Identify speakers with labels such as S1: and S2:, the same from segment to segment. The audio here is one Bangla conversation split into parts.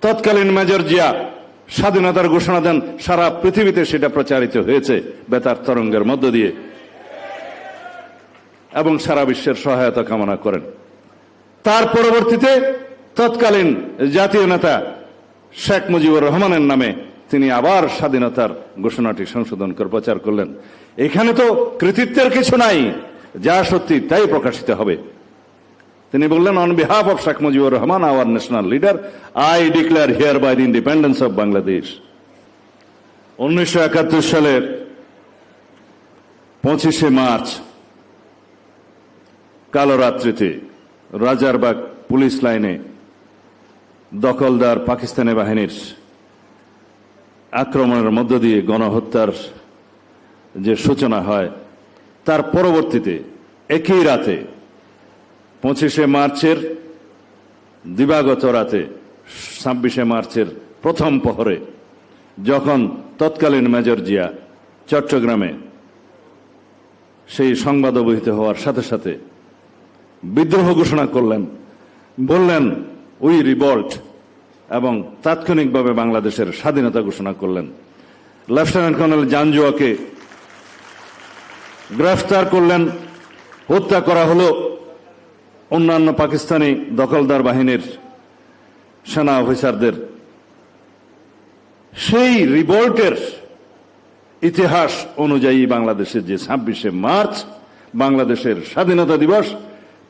S1: তৎকালীন মেজর জিয়া স্বাধীনতার ঘোষণা দেন, সারা পৃথিবীতে সেটা প্রচারিত হয়েছে বেতার তরঙ্গের মধ্য দিয়ে এবং সারা বিশ্বের সহায়তা কামনা করেন। তার পরবর্তীতে তৎকালীন জাতীয় নেতা শেখ মুজিবুর রহমানের নামে তিনি আবার স্বাধীনতার ঘোষণাটি সংশোধন করে প্রচার করলেন। এখানে তো কৃতিত্বের কিছু নাই, যা সত্যি তাই প্রকাশিত হবে। তিনি বললেন, on behalf of Sheikh Mujibur Rahman, our national leader, I declare hereby the independence of Bangladesh. 1971 সালের 25শে মার্চ কালো রাত্রিতে রাজারবাগ পুলিশ লাইনে দখলদার পাকিস্তানি বাহিনীর আক্রমণের মধ্য দিয়ে গণহত্যার যে সূচনা হয়, তার পরবর্তীতে একই রাতে 25শে মার্চের দিবাগত রাতে 26শে মার্চের প্রথম প্রহরে যখন তৎকালীন মেজর জিয়া চট্টগ্রামে সেই সংবাদ অবহিত হওয়ার সাথে সাথে বিদ্রোহ ঘোষণা করলেন, বললেন উই রিভল্ট, এবং তাৎক্ষণিকভাবে বাংলাদেশের স্বাধীনতা ঘোষণা করলেন। লেফটেন্যান্ট কর্নেল জানজুয়াকে গ্রেফতার করলেন, হত্যা করা হলো অন্যান্য পাকিস্তানি দখলদার বাহিনীর সেনা অফিসারদের। সেই রিভল্টের ইতিহাস অনুযায়ী বাংলাদেশের যে 26শে মার্চ বাংলাদেশের স্বাধীনতা দিবস,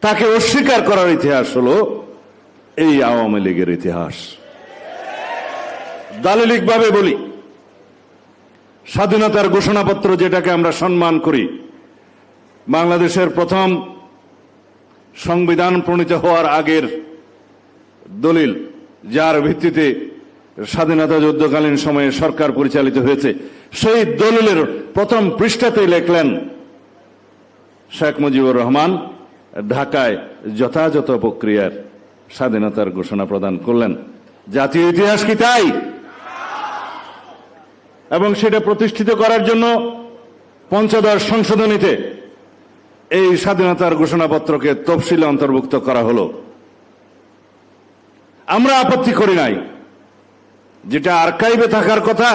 S1: তাকে অস্বীকার করার ইতিহাস হলো এই আওয়ামী লীগের ইতিহাস। দালিলিকভাবে বলি, স্বাধীনতার ঘোষণাপত্র যেটাকে আমরা সম্মান করি, বাংলাদেশের প্রথম সংবিধান প্রণীত হওয়ার আগের দলিল, যার ভিত্তিতে স্বাধীনতা যুদ্ধকালীন সময়ে সরকার পরিচালিত হয়েছে, সেই দলিলের প্রথম পৃষ্ঠাতেই লেখলেন শেখ মুজিবুর রহমান ঢাকায় যথাযথ প্রক্রিয়ার স্বাধীনতার ঘোষণা প্রদান করলেন। জাতীয় ইতিহাস কি তাই? এবং সেটা প্রতিষ্ঠিত করার জন্য পঞ্চদশ সংশোধনীতে এই স্বাধীনতার ঘোষণাপত্রকে তফসিলে অন্তর্ভুক্ত করা হলো। আমরা আপত্তি করি নাই, যেটা আর্কাইভে থাকার কথা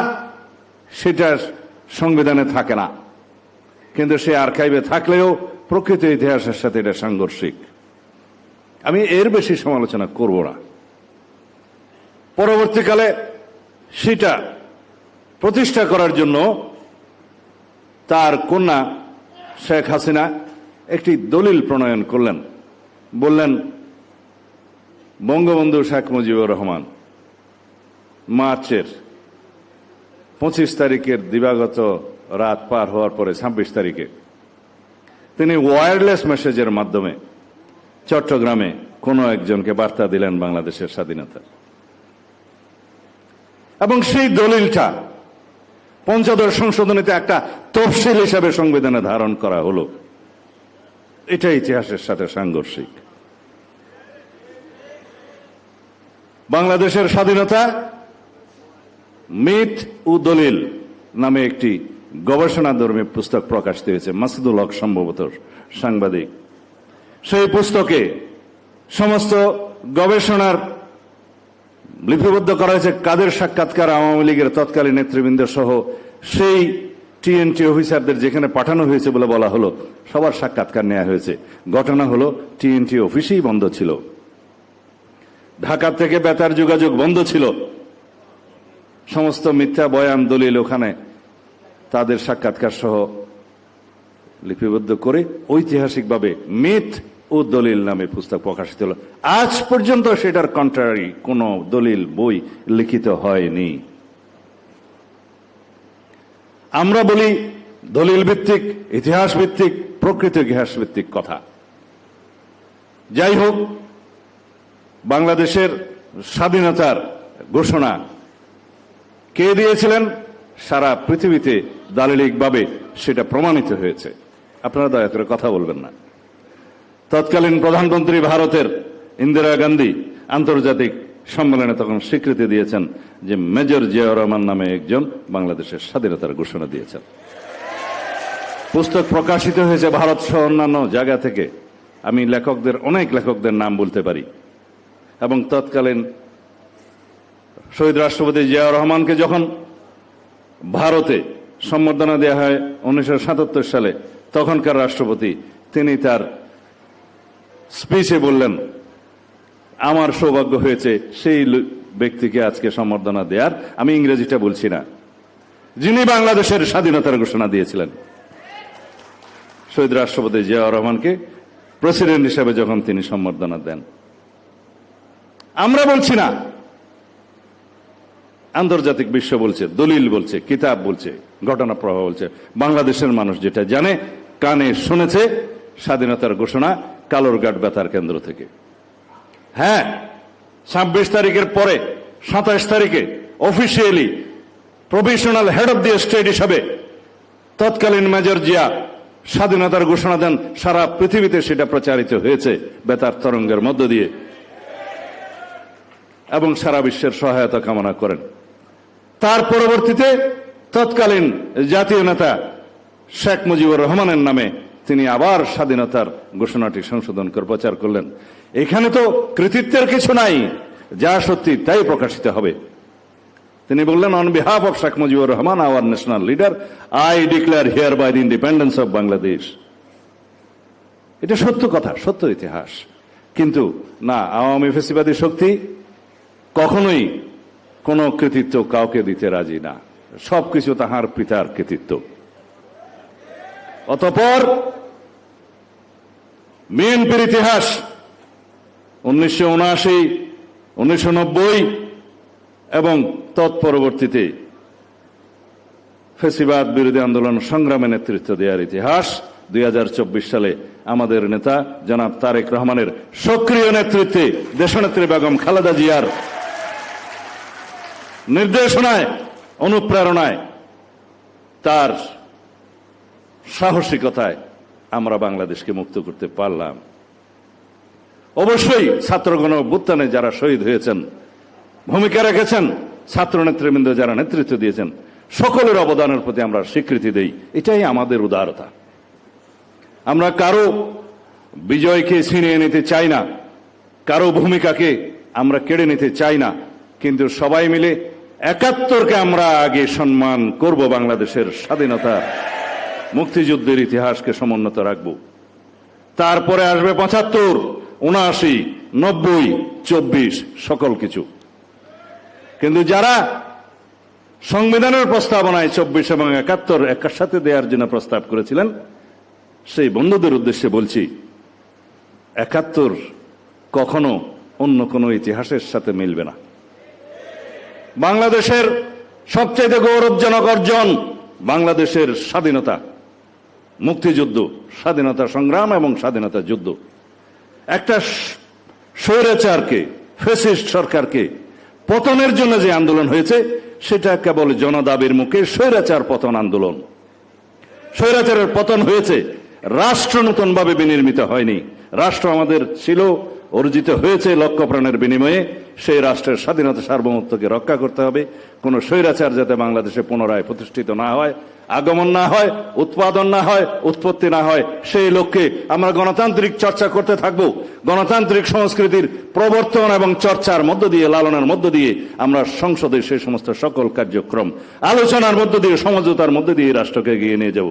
S1: সেটা সংবিধানে থাকে না, কিন্তু সে আর্কাইভে থাকলেও প্রকৃত ইতিহাসের সাথে এটা সাংঘর্ষিক। আমি এর বেশি সমালোচনা করব না। পরবর্তীকালে সেটা প্রতিষ্ঠা করার জন্য তার কন্যা শেখ হাসিনা একটি দলিল প্রণয়ন করলেন, বললেন বঙ্গবন্ধু শেখ মুজিবুর রহমান মার্চের 25 তারিখের দিবাগত রাত পার হওয়ার পরে 26 তারিখে তিনি ওয়্যারলেস মেসেজের মাধ্যমে চট্টগ্রামে কোনো একজনকে বার্তা দিলেন বাংলাদেশের স্বাধীনতা, এবং সেই দলিলটা পঞ্চদশ সংশোধনীতে একটা তফসিল হিসাবে সংবিধানে ধারণ করা হলো। এটা ইতিহাসের সাথে সাংঘর্ষিক। বাংলাদেশের স্বাধীনতা মিথ ও দলিল নামে একটি গবেষণাধর্মী পুস্তক প্রকাশিত হয়েছে, মাসুদুল হক সম্ভবত সাংবাদিক। সেই পুস্তকে সমস্ত গবেষণার লিপিবদ্ধ করা হয়েছে, কাদের সাক্ষাৎকার আওয়ামী লীগের তৎকালীন নেতৃবৃন্দ সহ সেই টিএনটি অফিসারদের যেখানে পাঠানো হয়েছে বলে বলা হলো, সবার সাক্ষাৎকার নেওয়া হয়েছে। ঘটনা হলো টিএনটি অফিসেই বন্ধ ছিল, ঢাকা থেকে বেতার যোগাযোগ বন্ধ ছিল। সমস্ত মিথ্যা বয়ান দলিল ওখানে তাদের সাক্ষাৎকার সহ লিপিবদ্ধ করে ঐতিহাসিকভাবে মিথ ও দলিল নামে পুস্তক প্রকাশিত হল। আজ পর্যন্ত সেটার কন্ট্রারি কোন দলিল বই লিখিত হয়নি। আমরা বলি দলিল ভিত্তিক, ইতিহাস ভিত্তিক, প্রকৃত ইতিহাস ভিত্তিক কথা। যাই হোক, বাংলাদেশের স্বাধীনতার ঘোষণা কে দিয়েছিলেন? সারা পৃথিবীতে দালিলিকভাবে সেটা প্রমাণিত হয়েছে। আপনারা দয়া করে কথা বলবেন না। তৎকালীন প্রধানমন্ত্রী ভারতের ইন্দিরা গান্ধী আন্তর্জাতিক সম্মেলনে তখন স্বীকৃতি দিয়েছেন যে মেজর জিয়াউর রহমান নামে একজন বাংলাদেশের স্বাধীনতার ঘোষণা দিয়েছেন। পুস্তক প্রকাশিত হয়েছে ভারত সহ অন্যান্য জায়গা থেকে। আমি অনেক লেখকদের নাম বলতে পারি, এবং তৎকালীন শহীদ রাষ্ট্রপতি জিয়াউর রহমানকে যখন ভারতে সম্বর্ধনা দেওয়া হয় 1977 সালে, তখনকার রাষ্ট্রপতি তিনি তার স্পিচে বললেন, আমার সৌভাগ্য হয়েছে সেই ব্যক্তিকে আজকে সম্বর্ধনা দেওয়ার, আমি ইংরেজিটা বলছি না, যিনি বাংলাদেশের স্বাধীনতার ঘোষণা দিয়েছিলেন। শহীদ রাষ্ট্রপতি জিয়াউর রহমানকে প্রেসিডেন্ট হিসেবে যখন তিনি সম্বর্ধনা দেন, আমরা বলছি না, আন্তর্জাতিক বিশ্ব বলছে, দলিল বলছে, কিতাব বলছে, ঘটনা প্রবাহ বলছে, বাংলাদেশের মানুষ যেটা জানে, কানে শুনেছে, স্বাধীনতার ঘোষণা কালুরঘাট বেতার কেন্দ্র থেকে। হ্যাঁ, 26 তারিখের পরে 27 তারিখে officially provisional head of the state হিসাবে তৎকালীন মেজর জিয়া স্বাধীনতার ঘোষণা দেন। সারা পৃথিবীতে সেটা প্রচারিত হয়েছে বেতার তরঙ্গের মধ্য দিয়ে, এবং সারা বিশ্বের সহায়তা কামনা করেন। তার পরবর্তীতে তৎকালীন জাতীয় নেতা শেখ মুজিবুর রহমানের নামে তিনি আবার স্বাধীনতার ঘোষণাটি সংশোধন করে প্রচার করলেন। এখানে তো কৃতিত্বের কিছু নাই, যা সত্যি তাই প্রকাশিত হবে। তিনি বললেন, on behalf of Sheikh Mujibur Rahman, our national leader, I declare hereby the independence of Bangladesh. এটা সত্য কথা, সত্য ইতিহাস। কিন্তু না, আওয়ামী ফ্যাসিবাদী শক্তি কখনোই কোনো কৃতিত্ব কাউকে দিতে রাজি না, সবকিছু তাহার পিতার কৃতিত্ব। অতঃপর বিএনপির ইতিহাস 1979, 1990 এবং তৎপরবর্তীতে ফ্যাসিবাদ বিরোধী আন্দোলন সংগ্রামে নেতৃত্ব দেওয়ার ইতিহাস 2024 সালে আমাদের নেতা জনাব তারেক রহমানের সক্রিয় নেতৃত্বে, দেশনেত্রী বেগম খালেদা জিয়ার নির্দেশনায়, অনুপ্রেরণায়, তার সাহসিকতায় আমরা বাংলাদেশকে মুক্ত করতে পারলাম। অবশ্যই ছাত্রগণ অভ্যুত্থানে যারা শহীদ হয়েছেন, ভূমিকা রেখেছেন, ছাত্র নেতৃবৃন্দ যারা নেতৃত্ব দিয়েছেন, সকলের অবদানের প্রতি আমরা স্বীকৃতি দেই। এটাই আমাদের উদারতা। আমরা কারো বিজয়কে ছিনিয়ে নিতে চাই না, কারো ভূমিকাকে আমরা কেড়ে নিতে চাই না, কিন্তু সবাই মিলে 71কে আমরা আগে সম্মান করব, বাংলাদেশের স্বাধীনতা মুক্তিযুদ্ধের ইতিহাসকে সমুন্নত রাখব। তারপরে আসবে 75, 79, 90, 24, সকল কিছু। কিন্তু যারা সংবিধানের প্রস্তাবনায় 24 এবং 71 একসাথে দেওয়ার জন্য প্রস্তাব করেছিলেন, সেই বন্ধুদের উদ্দেশ্যে বলছি, 71 কখনো অন্য কোনো ইতিহাসের সাথে মিলবে না। বাংলাদেশের সবচেয়ে গৌরবজনক অর্জন বাংলাদেশের স্বাধীনতা, মুক্তিযুদ্ধ, স্বাধীনতা সংগ্রাম এবং স্বাধীনতা যুদ্ধ। একটা স্বৈরাচারকে, ফ্যাসিস্ট সরকারকে পতনের জন্য যে আন্দোলন হয়েছে, সেটা কেবল জনদাবির মুখে স্বৈরাচার পতন আন্দোলন। স্বৈরাচারের পতন হয়েছে, রাষ্ট্র নতুনভাবে বিনির্মিত হয়নি। রাষ্ট্র আমাদের ছিল, অর্জিত হয়েছে লক্ষ প্রাণের বিনিময়ে। সেই রাষ্ট্রের স্বাধীনতা সার্বভৌমত্বকে রক্ষা করতে হবে। কোন স্বৈরাচার যাতে বাংলাদেশে পুনরায় প্রতিষ্ঠিত না হয়, আগমন না হয়, উৎপাদন না হয়, উৎপত্তি না হয়, সেই লক্ষ্যে আমরা গণতান্ত্রিক চর্চা করতে থাকব। গণতান্ত্রিক সংস্কৃতির প্রবর্তন এবং চর্চার মধ্য দিয়ে, লালনের মধ্য দিয়ে আমরা সংসদে সেই সমস্ত সকল কার্যক্রম আলোচনার মধ্য দিয়ে, সমঝোতার মধ্য দিয়ে রাষ্ট্রকে এগিয়ে নিয়ে যাব।